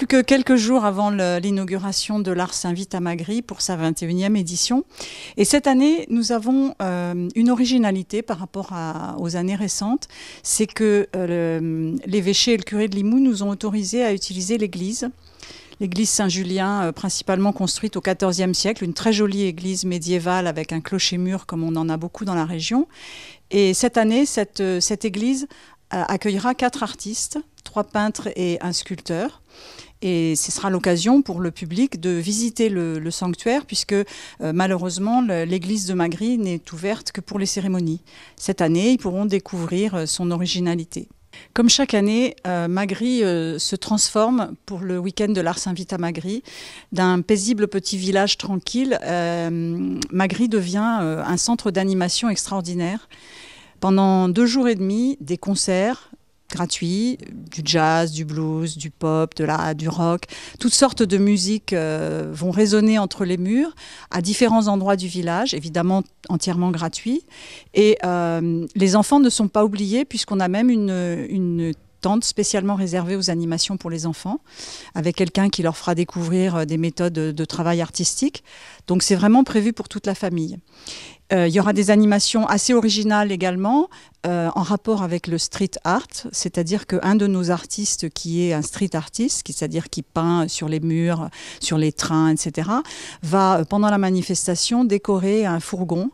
plus que quelques jours avant l'inauguration de l'Ars Invita Magri pour sa 21e édition. Et cette année, nous avons une originalité par rapport aux années récentes. C'est que l'évêché et le curé de Limoux nous ont autorisé à utiliser l'église Saint-Julien, principalement construite au XIVe siècle, une très jolie église médiévale avec un clocher-mur comme on en a beaucoup dans la région. Et cette année, cette église accueillera 4 artistes, 3 peintres et un sculpteur. Et ce sera l'occasion pour le public de visiter le sanctuaire puisque malheureusement l'église de Magri n'est ouverte que pour les cérémonies. Cette année, ils pourront découvrir son originalité. Comme chaque année, Magri se transforme pour le week-end de l'Ars Invita Magri. D'un paisible petit village tranquille, Magri devient un centre d'animation extraordinaire. Pendant 2 jours et demi, des concerts gratuits, du jazz, du blues, du pop, du rock. Toutes sortes de musiques vont résonner entre les murs à différents endroits du village, évidemment entièrement gratuits. Et les enfants ne sont pas oubliés puisqu'on a même une tente spécialement réservée aux animations pour les enfants, avec quelqu'un qui leur fera découvrir des méthodes de travail artistique. Donc c'est vraiment prévu pour toute la famille. Il y aura des animations assez originales également, en rapport avec le street art, c'est-à-dire qu'un de nos artistes qui est un street artiste, c'est-à-dire qui peint sur les murs, sur les trains, etc., va pendant la manifestation décorer un fourgon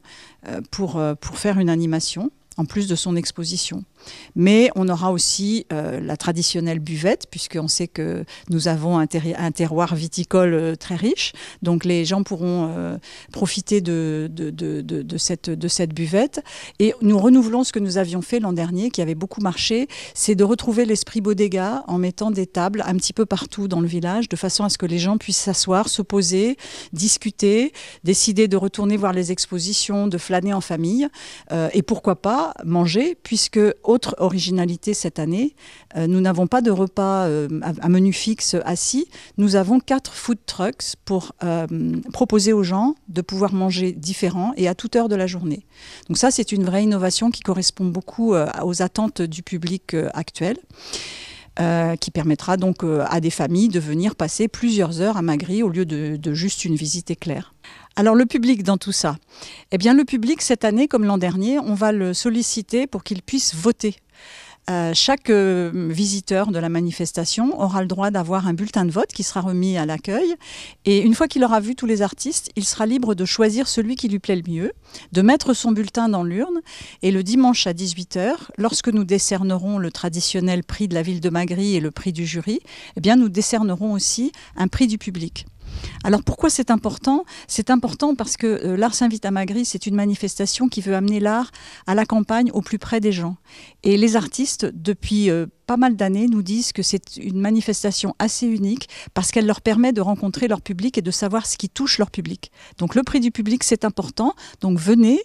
pour faire une animation, en plus de son exposition. Mais on aura aussi la traditionnelle buvette, puisqu'on sait que nous avons un terroir viticole très riche. Donc les gens pourront profiter de cette buvette. Et nous renouvelons ce que nous avions fait l'an dernier, qui avait beaucoup marché, c'est de retrouver l'esprit bodega en mettant des tables un petit peu partout dans le village, de façon à ce que les gens puissent s'asseoir, se poser, discuter, décider de retourner voir les expositions, de flâner en famille, et pourquoi pas manger, puisque autre originalité cette année, nous n'avons pas de repas à menu fixe assis. Nous avons 4 food trucks pour proposer aux gens de pouvoir manger différent et à toute heure de la journée. Donc ça, c'est une vraie innovation qui correspond beaucoup aux attentes du public actuel. Qui permettra donc à des familles de venir passer plusieurs heures à Magri au lieu de juste une visite éclair. Alors le public dans tout ça, eh bien le public cette année comme l'an dernier, on va le solliciter pour qu'il puisse voter. Chaque visiteur de la manifestation aura le droit d'avoir un bulletin de vote qui sera remis à l'accueil. Et une fois qu'il aura vu tous les artistes, il sera libre de choisir celui qui lui plaît le mieux, de mettre son bulletin dans l'urne. Et le dimanche à 18h, lorsque nous décernerons le traditionnel prix de la ville de Magri et le prix du jury, eh bien nous décernerons aussi un prix du public. Alors pourquoi c'est important ? C'est important parce que l'Ars Invita Magri, c'est une manifestation qui veut amener l'art à la campagne, au plus près des gens. Et les artistes, depuis pas mal d'années, nous disent que c'est une manifestation assez unique parce qu'elle leur permet de rencontrer leur public et de savoir ce qui touche leur public. Donc le prix du public, c'est important. Donc venez.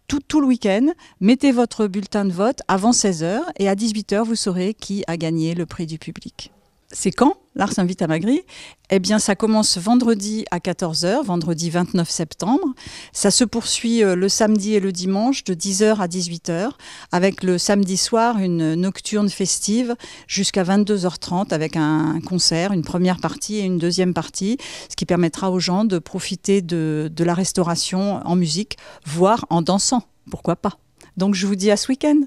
Tout le week-end, mettez votre bulletin de vote avant 16h et à 18h, vous saurez qui a gagné le prix du public. C'est quand l'Ars Invita Magri? Eh bien, ça commence vendredi à 14h, vendredi 29 septembre. Ça se poursuit le samedi et le dimanche de 10h à 18h, avec le samedi soir une nocturne festive jusqu'à 22h30 avec un concert, une première partie et une deuxième partie, ce qui permettra aux gens de profiter de la restauration en musique, voire en dansant, pourquoi pas. Donc je vous dis à ce week-end.